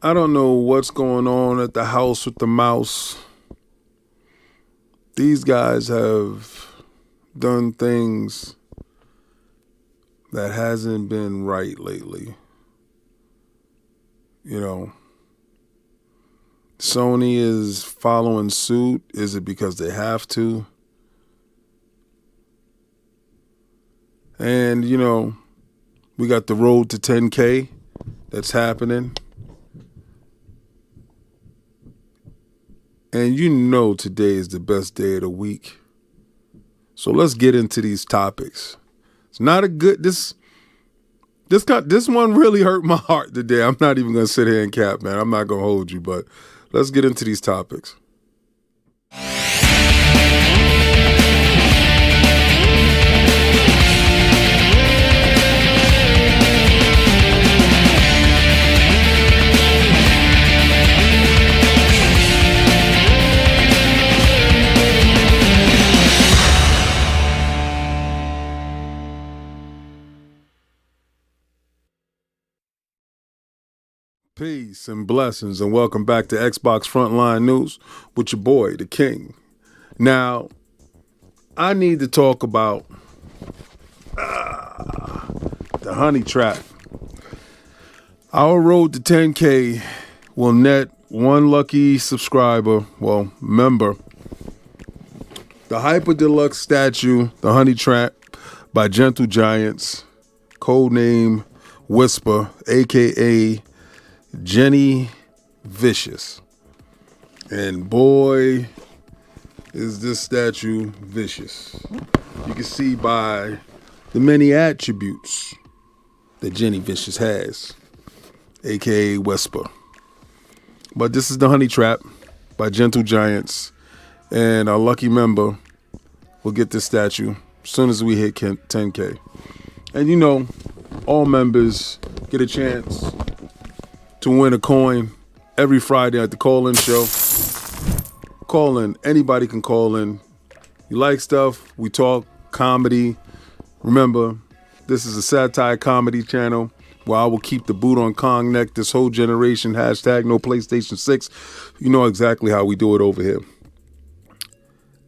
I don't know what's going on at the house with the mouse. These guys have done things that hasn't been right lately. You know, Sony is following suit. Is it because they have to? And, we got the road to 10K that's happening. And today is the best day of the week. So let's get into these topics. It's not a good this one really hurt my heart today. I'm not even gonna sit here and cap, man. I'm not gonna hold you, but let's get into these topics. Peace and blessings, and welcome back to Xbox Frontline News with your boy, the King. Now, I need to talk about the honey trap. Our road to 10K will net one lucky subscriber, member. The Hyper Deluxe statue, the honey trap by Gentle Giants, codename Whisper, aka Jenny Vicious. And boy, is this statue vicious. You can see by the many attributes that Jenny Vicious has, aka Whisper. But this is the honey trap by Gentle Giants, and our lucky member will get this statue as soon as we hit 10K. And all members get a chance to win a coin every Friday at the call-in show. Call in. Anybody can call in. You like stuff, we talk comedy. Remember, this is a satire comedy channel where I will keep the boot on Kong neck this whole generation. Hashtag no PlayStation 6. You know exactly how we do it over here.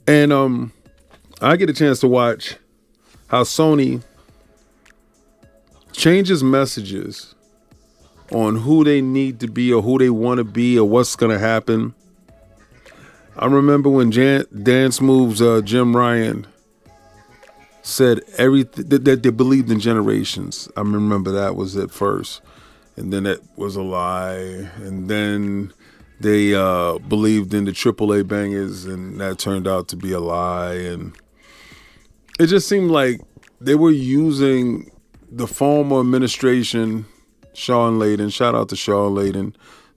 And I get a chance to watch how Sony changes messages on who they need to be or who they want to be or what's going to happen. I remember when Dance Moves Jim Ryan said everything that they believed in generations. I remember that was at first. And then it was a lie. And then they believed in the AAA bangers, and that turned out to be a lie. And it just seemed like they were using the former administration, Sean Layden, shout out to Sean Layden,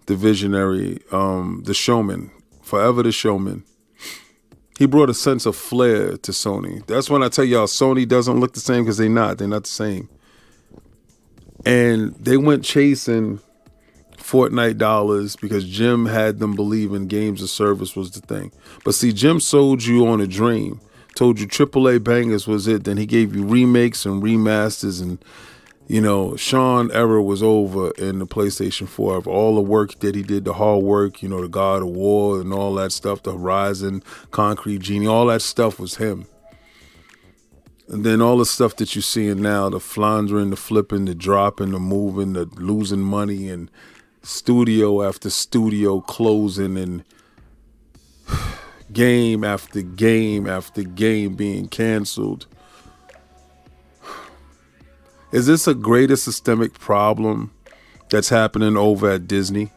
the visionary, the showman, forever the showman. He brought a sense of flair to Sony. That's when I tell y'all Sony doesn't look the same, because they're not the same. And they went chasing Fortnite dollars because Jim had them believing games as service was the thing. But see, Jim sold you on a dream, told you AAA bangers was it. Then he gave you remakes and remasters, and Sean era was over in the PlayStation 4. Of all the work that he did, the hard work, the God of War and all that stuff, the Horizon, Concrete Genie, all that stuff was him. And then all the stuff that you're seeing now, the floundering, the flipping, the dropping, the moving, the losing money, and studio after studio closing, and game after game after game being canceled. Is this a greater systemic problem that's happening over at Disney?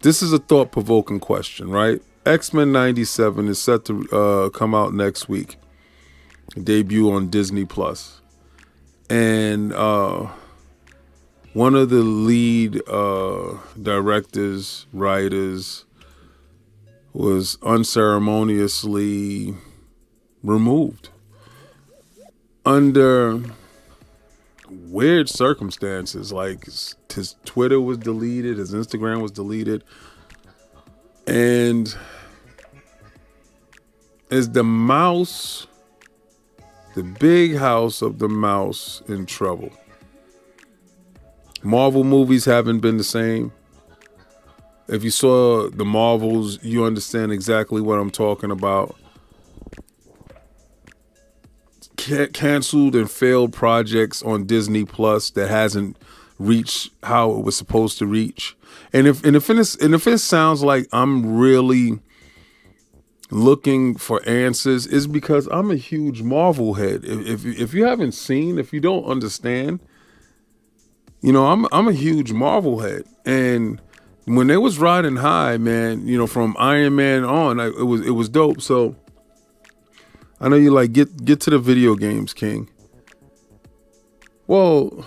This is a thought-provoking question, right? X-Men 97 is set to come out next week, debut on Disney Plus, and one of the lead directors, writers, was unceremoniously removed under weird circumstances. Like, his Twitter was deleted, his Instagram was deleted, and is the mouse, the big house of the mouse, in trouble? Marvel movies haven't been the same. If you saw the Marvels, you understand exactly what I'm talking about. Canceled and failed projects on Disney Plus that hasn't reached how it was supposed to reach. And if it sounds like I'm really looking for answers, it's because I'm a huge Marvel head. If you haven't seen, if you don't understand, you know, I'm a huge Marvel head. And when they was riding high, man, you know, from Iron Man on, it was dope. So I know you like get to the video games, King. Well,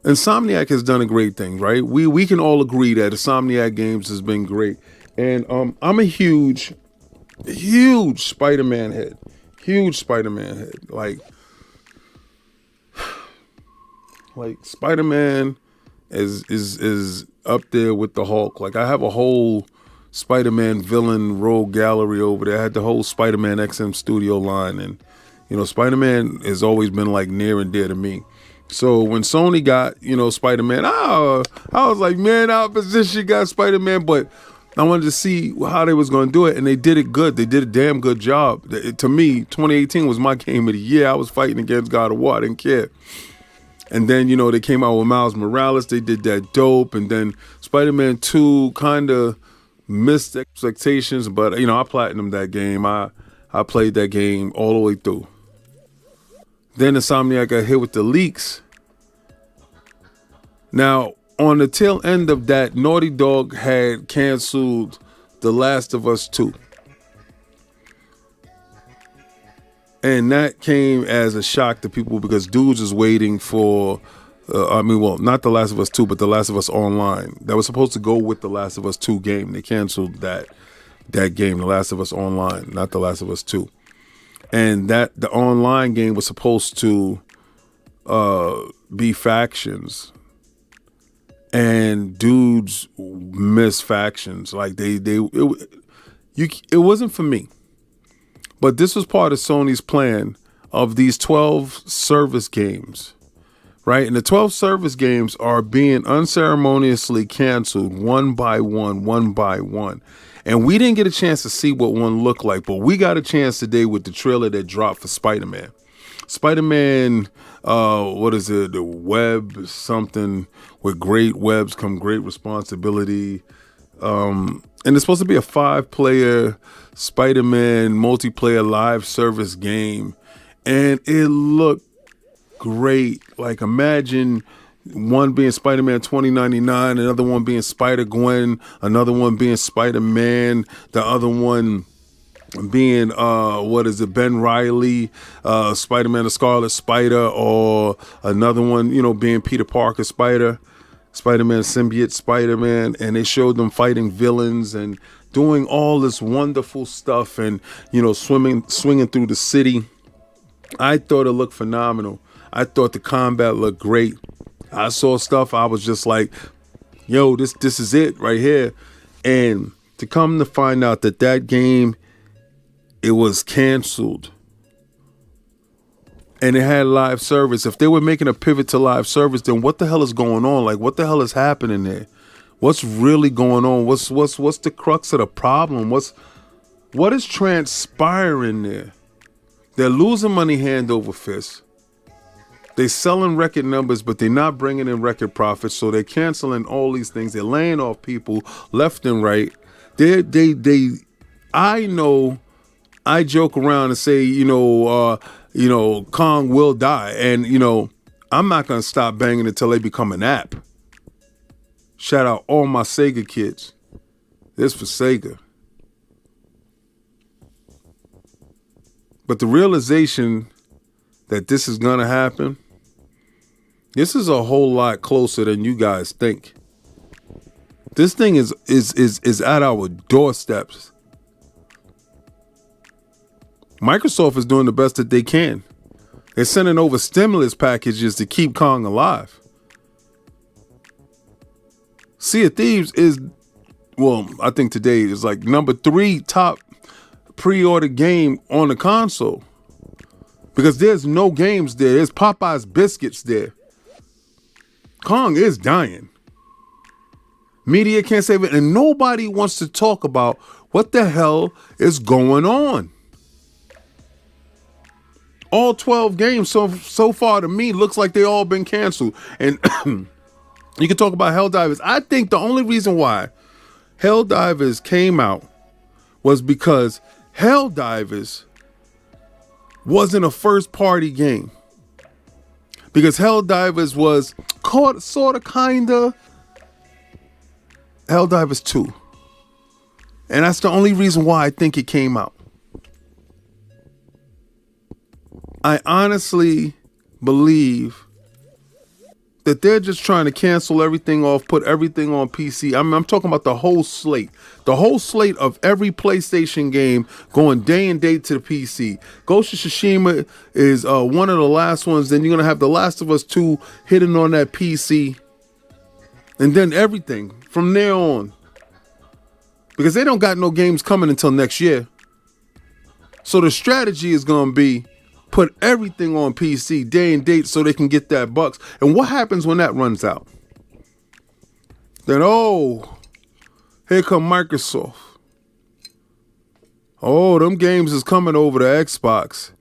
Insomniac has done a great thing, right? We can all agree that Insomniac Games has been great. And I'm a huge Spider-Man head. Huge Spider-Man head. Like Spider-Man is up there with the Hulk. Like I have a whole Spider-Man villain rogue gallery over there. I had the whole Spider-Man XM studio line, and you know, Spider-Man has always been like near and dear to me. So when Sony got, you know, Spider-Man, I was like, man, our position got Spider-Man, but I wanted to see how they was going to do it, and they did it good. They did a damn good job. To me, 2018 was my game of the year. I was fighting against God of War. I didn't care. And then, you know, they came out with Miles Morales. They did that dope. And then Spider-Man 2 kind of missed expectations, but, you know, I platinumed that game. I played that game all the way through. Then Insomniac got hit with the leaks. Now, on the tail end of that, Naughty Dog had canceled The Last of Us 2. And that came as a shock to people because dudes is waiting for, not The Last of Us 2, but The Last of Us Online. That was supposed to go with The Last of Us 2 game. They canceled that game, The Last of Us Online, not The Last of Us 2. And that the online game was supposed to be factions. And dudes miss factions. Like it wasn't for me. But this was part of Sony's plan of these 12 service games, right? And the 12 service games are being unceremoniously canceled one by one. And we didn't get a chance to see what one looked like, but we got a chance today with the trailer that dropped for Spider-Man. Spider-Man, what is it? The web something. With great webs come great responsibility. And it's supposed to be a 5-player Spider-Man multiplayer live service game. And it looked great. Like imagine one being Spider-Man 2099, another one being Spider-Gwen, another one being Spider-Man, the other one being Ben Reilly, Spider-Man the Scarlet Spider, or another one, you know, being Peter Parker Spider-Man symbiote Spider-Man. And they showed them fighting villains and doing all this wonderful stuff and, you know, swinging through the city. I thought it looked phenomenal. I thought the combat looked great. I saw stuff, I was just like, yo, this is it right here. And to come to find out that game, it was canceled. And it had live service. If they were making a pivot to live service, then what the hell is going on? Like, what the hell is happening there? What's really going on? What's the crux of the problem? What is transpiring there? They're losing money hand over fist. They're selling record numbers, but they're not bringing in record profits. So they're canceling all these things. They're laying off people left and right. I know. I joke around and say, Kong will die, and I'm not gonna stop banging until they become an app. Shout out all my Sega kids. This for Sega. But the realization that this is gonna happen, this is a whole lot closer than you guys think. This thing is at our doorsteps. Microsoft is doing the best that they can. They're sending over stimulus packages to keep Kong alive. Sea of Thieves is, I think today is like number 3 top pre-order game on the console. Because there's no games there. There's Popeye's Biscuits there. Kong is dying. Media can't save it, and nobody wants to talk about what the hell is going on. All 12 games so far to me looks like they all been canceled. And you can talk about Helldivers. I think the only reason why Helldivers came out was because Helldivers wasn't a first party game. Because Helldivers was sort of kinda Helldivers 2. And that's the only reason why I think it came out. I honestly believe that they're just trying to cancel everything off, put everything on PC. I'm talking about the whole slate. The whole slate of every PlayStation game going day and date to the PC. Ghost of Tsushima is one of the last ones. Then you're going to have The Last of Us 2 hitting on that PC. And then everything from there on. Because they don't got no games coming until next year. So the strategy is going to be put everything on PC day and date so they can get that bucks. And what happens when that runs out? Then, here come Microsoft. Them games is coming over to Xbox.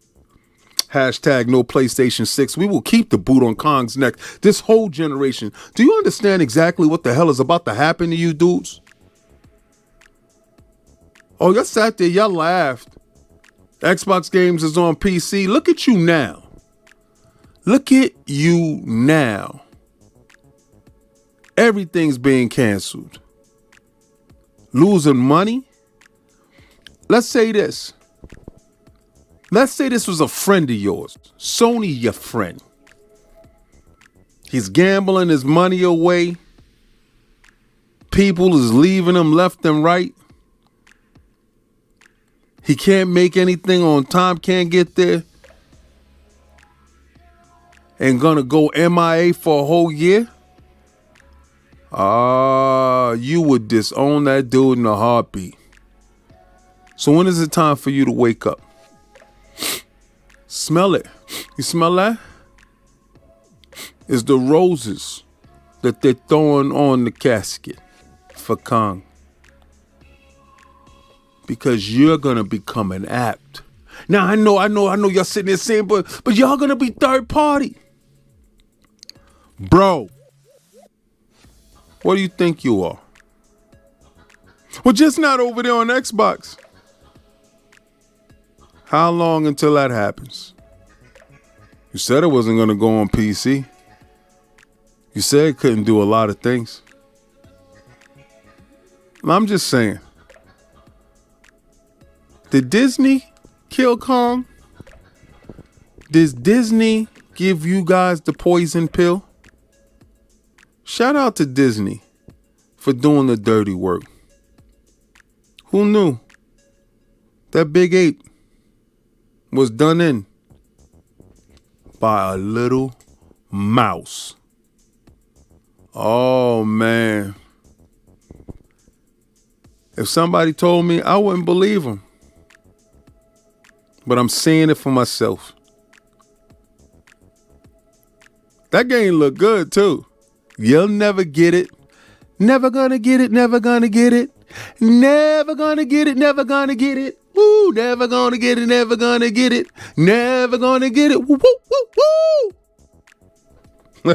Hashtag no PlayStation 6. We will keep the boot on Kong's neck this whole generation. Do you understand exactly what the hell is about to happen to you dudes? Y'all sat there, y'all laughed. Xbox games is on PC. Look at you now. Look at you now. Everything's being canceled. Losing money. Let's say this. Let's say this was a friend of yours. Sony, your friend. He's gambling his money away. People is leaving him left and right. He can't make anything on time, can't get there. And gonna go MIA for a whole year. You would disown that dude in a heartbeat. So when is it time for you to wake up? Smell it. You smell that? It's the roses that they're throwing on the casket for Kong. Because you're going to become an apt. Now, I know y'all sitting there saying, but y'all going to be third party. Bro, what do you think you are? Well, just not over there on Xbox. How long until that happens? You said it wasn't going to go on PC. You said it couldn't do a lot of things. I'm just saying. Did Disney kill Kong? Did Disney give you guys the poison pill? Shout out to Disney for doing the dirty work. Who knew that Big 8 was done in by a little mouse? Oh, man. If somebody told me, I wouldn't believe them. But I'm seeing it for myself. That game look good too. You'll never get it. Never gonna get it. Never gonna get it. Never gonna get it. Never gonna get it. Woo! Never gonna get it. Never gonna get it. Never gonna get it. Woo! Woo! Woo!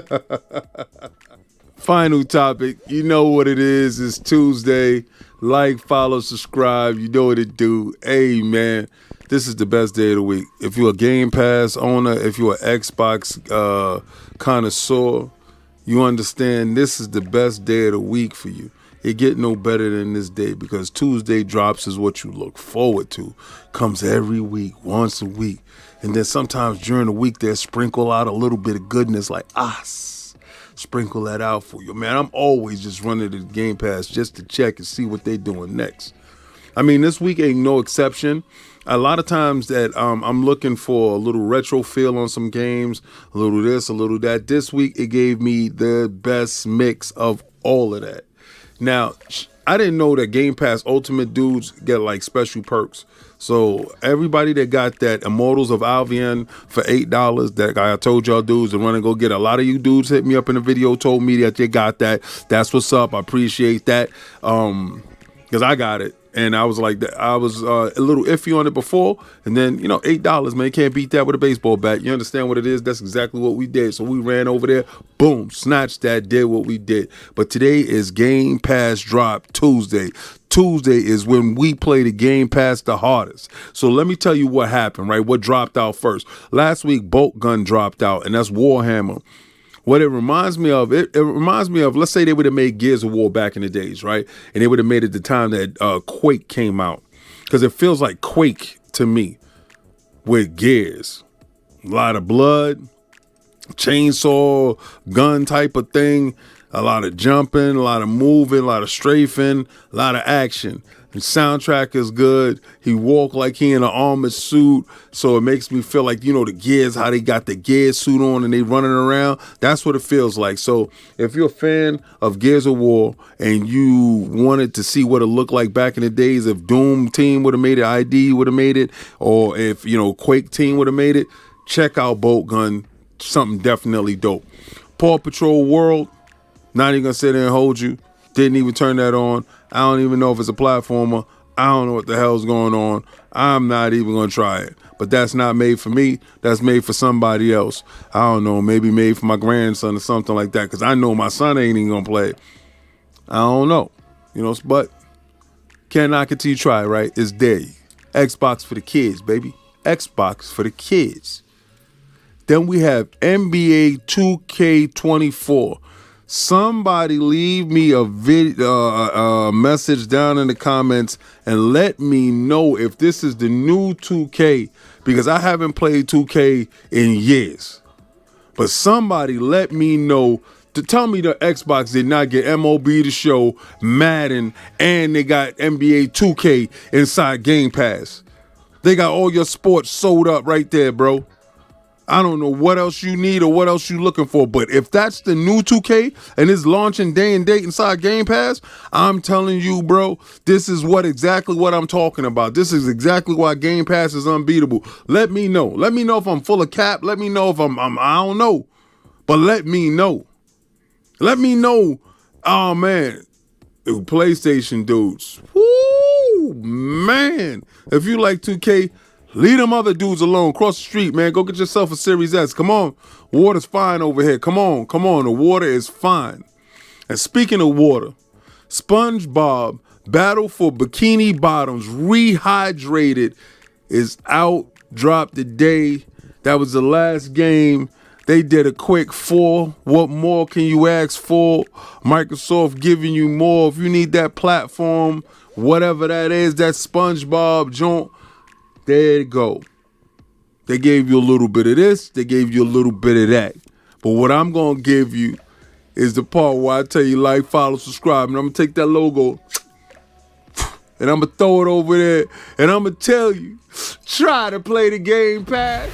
Final topic. You know what it is. It's Tuesday. Like, follow, subscribe. You know what it do. Hey, man. This is the best day of the week. If you're a Game Pass owner, if you're an Xbox connoisseur, you understand this is the best day of the week for you. It get no better than this day because Tuesday drops is what you look forward to. Comes every week, once a week. And then sometimes during the week, they sprinkle out a little bit of goodness like, sprinkle that out for you. Man, I'm always just running to the Game Pass just to check and see what they doing next. I mean, this week ain't no exception. A lot of times that I'm looking for a little retro feel on some games, a little this, a little that. This week, it gave me the best mix of all of that. Now, I didn't know that Game Pass Ultimate dudes get like special perks. So everybody that got that Immortals of Albion for $8, that I told y'all dudes to run and go get. A lot of you dudes hit me up in the video, told me that you got that. That's what's up. I appreciate that. Because I got it. And I was like, I was a little iffy on it before. And then, you know, $8, man, can't beat that with a baseball bat. You understand what it is? That's exactly what we did. So we ran over there, boom, snatched that, did what we did. But today is Game Pass Drop Tuesday. Tuesday is when we play the Game Pass the hardest. So let me tell you what happened, right? What dropped out first. Last week, Bolt Gun dropped out, and that's Warhammer. What it reminds me of, it reminds me of, let's say they would have made Gears of War back in the days, right? And they would have made it the time that Quake came out. Because it feels like Quake to me with Gears. A lot of blood, chainsaw, gun type of thing, a lot of jumping, a lot of moving, a lot of strafing, a lot of action. The soundtrack is good. He walk like he in an armored suit. So it makes me feel like, you know, the Gears, how they got the Gears suit on and they running around. That's what it feels like. So if you're a fan of Gears of War and you wanted to see what it looked like back in the days, if Doom Team would have made it, ID would have made it, or if, you know, Quake Team would have made it, check out Bolt Gun. Something definitely dope. Paw Patrol World, not even gonna sit there and hold you. Didn't even turn that on. I don't even know if it's a platformer. I don't know what the hell's going on. I'm not even going to try it. But that's not made for me. That's made for somebody else. I don't know. Maybe made for my grandson or something like that. Because I know my son ain't even going to play it. I don't know. You know, but can't knock it till you try, right? It's there. Xbox for the kids, baby. Xbox for the kids. Then we have NBA 2K24. Somebody leave me a message down in the comments and let me know if this is the new 2K, because I haven't played 2K in years. But somebody let me know to tell me the Xbox did not get MOB The Show, Madden, and they got NBA 2K inside Game Pass. They got all your sports sold up right there, bro. I don't know what else you need or what else you looking for, but if that's the new 2K and it's launching day and date inside Game Pass, I'm telling you, bro, this is exactly what I'm talking about. This is exactly why Game Pass is unbeatable. Let me know. Let me know if I'm full of cap. Let me know if I'm I don't know, but let me know. Let me know. Oh man, PlayStation dudes. Woo, man. If you like 2K, leave them other dudes alone. Cross the street, man. Go get yourself a Series S. Come on. Water's fine over here. Come on. Come on. The water is fine. And speaking of water, SpongeBob Battle for Bikini Bottoms Rehydrated is out. Dropped today. That was the last game. They did a quick 4. What more can you ask for? Microsoft giving you more. If you need that platform, whatever that is, that SpongeBob joint, there you go. They gave you a little bit of this. They gave you a little bit of that. But what I'm going to give you is the part where I tell you like, follow, subscribe. And I'm going to take that logo and I'm going to throw it over there. And I'm going to tell you, try to play the Game Pass.